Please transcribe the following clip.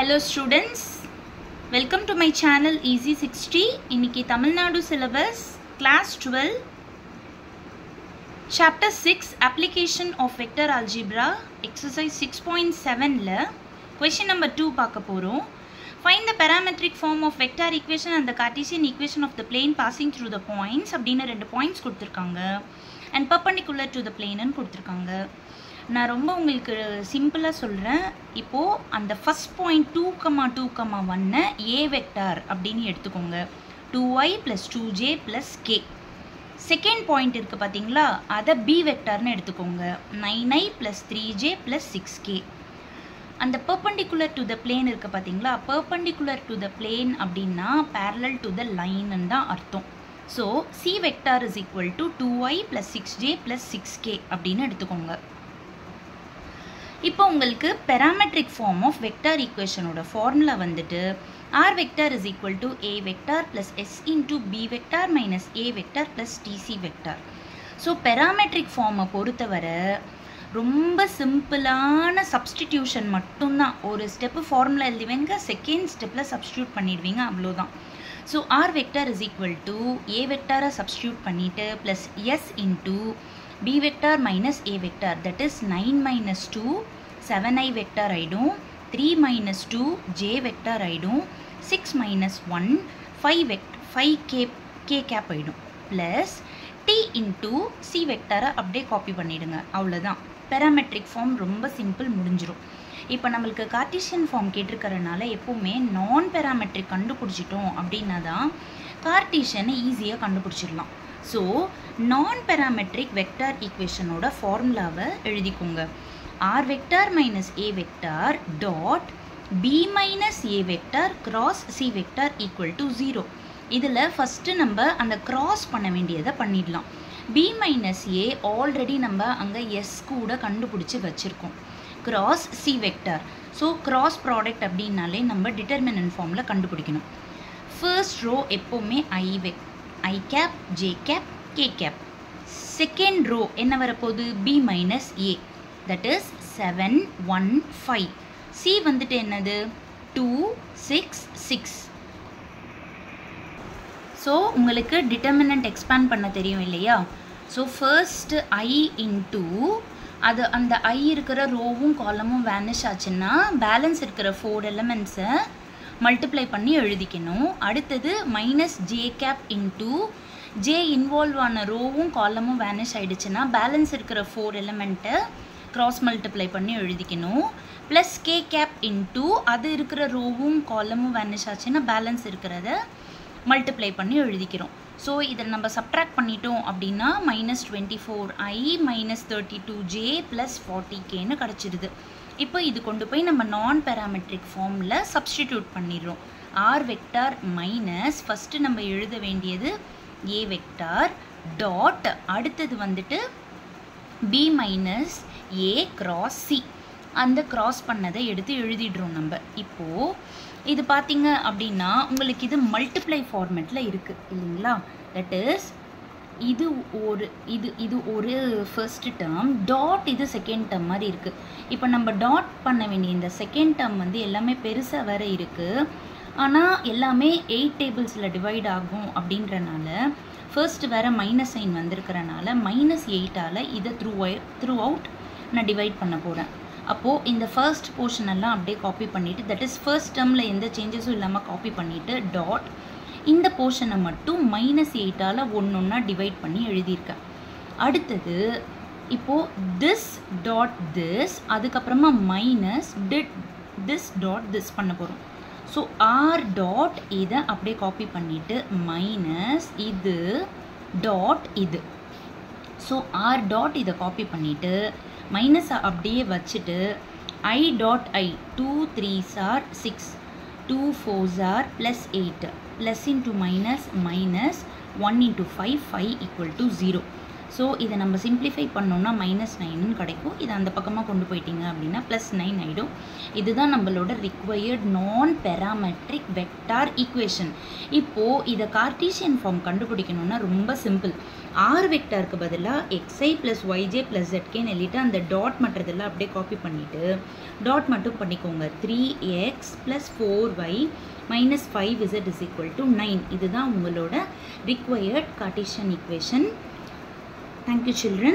Hello students, welcome to my channel Easy 60. இன்னைக்கு Tamil Nadu syllabus class 12 chapter 6 application of vector algebra exercise 6.7ல question number 2 பார்க்க போறோம். Find the parametric form of vector equation and the Cartesian equation of the plane passing through the points அப்படின ரெண்டு points கொடுத்திருக்காங்க and perpendicular to the plane ன்னு கொடுத்திருக்காங்க. நான் ரொம்ப உங்களுக்கு சிம்பிளா சொல்றேன். இப்போ அந்த ஃபர்ஸ்ட் பாயிண்ட் 2,2,1 a வெக்டார் அப்படினு எடுத்துக்கோங்க. 2y + 2j + k. Second point இருக்கு பாத்தீங்களா? அத b வெக்டார்னு எடுத்துக்கோங்க. 9i + 3j + 6k. அந்த perpendicular to the plane இருக்கு பாத்தீங்களா? perpendicular to the plane அப்படினா parallel to the line ன்னு தான் அர்த்தம். So c vector is equal to 2y + 6j + 6k அப்படினு எடுத்துக்கோங்க. இப்போ உங்களுக்கு parametric form of vector equation ஓட formula வந்துட்டு r vector is equal to a vector plus s into b vector minus a vector plus tc vector. So parametric form பொறுத்தவரை ரொம்ப சிம்பிளான substitution மட்டும்தான். ஒரு ஸ்டெப் ஃபார்முலா எழுதுவீங்க, செகண்ட் ஸ்டெப்ல substitute பண்ணிடுவீங்க, அவ்வளோதான். So r vector is equal to a vector substitute பண்ணிட்டு plus s into b vector minus a vector, that is 9 minus 2 7i vector ஆயிடும், 3 minus 2 j vector ஆயிடும், 6 minus 1 5k cap ஆயிடும் plus t into c vector அப்படியே copy பண்ணிடுங்க, அவ்வளவுதான். parametric form ரொம்ப simple, முடிஞ்சிரும். இப்போ நம்மளுக்கு கார்ட்டீசியன் ஃபார்ம் கேட்டிருக்கறனால எப்பவுமே நான் parametric கண்டுபிடிச்சிட்டோம் அப்படின்னா தான் கார்ட்டீசியனை ஈஸியாக கண்டுபிடிச்சிடலாம். ஸோ நான் parametric vector equation ஓட ஃபார்முலாவை எழுதிக்கோங்க. r vector minus a vector dot b minus a vector cross c vector equal to 0. இதில் ஃபஸ்ட்டு நம்ம அந்த cross பண்ண வேண்டியதை பண்ணிடலாம். b minus a ஆல்ரெடி நம்ம அங்கே s கூட கண்டுபிடிச்சி வச்சுருக்கோம். cross c vector. So cross product அப்படின்னாலே நம்ம determinant ஃபார்மில் கண்டுபிடிக்கணும். ஃபர்ஸ்ட் ரோ எப்போவுமே i cap, j cap, k cap. Second row என்ன வரப்போகுது? b minus a, that is 7 1 5. c வந்துட்டு என்னது? 2 6 6. ஸோ உங்களுக்கு டிட்டர்மினன்ட் எக்ஸ்பேண்ட் பண்ண தெரியும் இல்லையா? ஸோ ஃபர்ஸ்ட் i இன்டூ அது அந்த i இருக்கிற ரோவும் காலமும் வேனிஷ் ஆச்சுன்னா பேலன்ஸ் இருக்கிற 4 எலிமெண்ட்ஸை மல்டிப்ளை பண்ணி எழுதிக்கணும். அடுத்தது minus J cap into J involve ஆன ரோவும் காலமும் வேனிஷ் ஆகிடுச்சுன்னா பேலன்ஸ் இருக்கிற 4 எலிமெண்ட்டை க்ராஸ் மல்டிப்ளை பண்ணி எழுதிக்கணும். ப்ளஸ் கே கேப் இன்டூ அது இருக்கிற ரோவும் காலமும் வேனிஷ் ஆச்சுன்னா பேலன்ஸ் இருக்கிறத மல்டிப்ளை பண்ணி எழுதிக்கிறோம். ஸோ இதை நம்ம சப்ட்ராக்ட் பண்ணிட்டோம் அப்படின்னா -24i -32j + 40kன்னு கிடச்சிடுது. இப்போ இது கொண்டு போய் நம்ம நான் பேராமெட்ரிக் ஃபார்மில் சப்ஸ்டிடியூட் பண்ணிடுறோம். ஆர் வெக்டார் மைனஸ் ஃபஸ்ட்டு நம்ம எழுத வேண்டியது ஏ வெக்டார் டாட் அடுத்தது வந்துட்டு B minus A cross C. அந்த கிராஸ் பண்ணதை எடுத்து எழுதிடுறோம் நம்ம. இப்போது இது பார்த்தீங்க அப்படின்னா உங்களுக்கு இது மல்டிப்ளை ஃபார்மேட்டில் இருக்குது இல்லைங்களா? தட் இஸ் இது ஒரு ஃபர்ஸ்ட் டேர்ம் டாட், இது செகண்ட் டேர்ம் மாதிரி இருக்குது. இப்போ நம்ம டாட் பண்ண வேண்டிய இந்த செகண்ட் டேர்ம் வந்து எல்லாமே பெருசாக வேறு இருக்குது. ஆனால் எல்லாமே 8 டேபிள்ஸில் டிவைட் ஆகும் அப்படின்றனால ஃபர்ஸ்ட் வேறு மைனஸ் சைன் வந்திருக்கிறனால -8ஆல் இதை த்ரூ அவுட் நான் டிவைட் பண்ண போகிறேன். அப்போது இந்த ஃபர்ஸ்ட் போர்ஷன் எல்லாம் அப்படியே காப்பி பண்ணிவிட்டு, தட் இஸ் ஃபர்ஸ்ட் டேர்மில் எந்த சேஞ்சஸும் இல்லாமல் காப்பி பண்ணிவிட்டு டாட் இந்த போர்ஷனை மட்டும் -8ஆல் ஒன்றா டிவைட் பண்ணி எழுதியிருக்கேன். அடுத்தது இப்போது திஸ் டாட் திஸ், அதுக்கப்புறமா மைனஸ் திஸ் டாட் திஸ் பண்ண போகிறோம். ஸோ ஆர் டாட் இதை அப்படியே காப்பி பண்ணிவிட்டு மைனஸ் இது டாட் இது. ஸோ ஆர் டாட் இதை காப்பி பண்ணிவிட்டு மைனஸை அப்படியே வச்சுட்டு I dot I 2 3s are 6 2 4s are +8 plus into minus 1 into 5 5 equal to 0. So இதை நம்ம சிம்பிளிஃபை பண்ணோம்னா -9 கிடைக்கும். இதை அந்த பக்கமாக கொண்டு போயிட்டீங்க அப்படின்னா +9 ஆகிடும். இதுதான் நம்மளோட ரிக்வயர்ட் நான் பெராமெட்ரிக் வெக்டார் ஈக்குவேஷன். இப்போது இதை கார்ட்டீசியன் ஃபார்ம் கண்டுபிடிக்கணும்னா ரொம்ப சிம்பிள். ஆர் வெக்டாருக்கு பதிலாக xi + yj + zkன்னு எழுதிட்டு அந்த டாட் மற்றதெல்லாம் அப்படியே காப்பி பண்ணிவிட்டு டாட் மட்டும் பண்ணிக்கோங்க. 3x + 4y - 5z = 9. இதுதான் உங்களோட required Cartesian equation. Thank you children.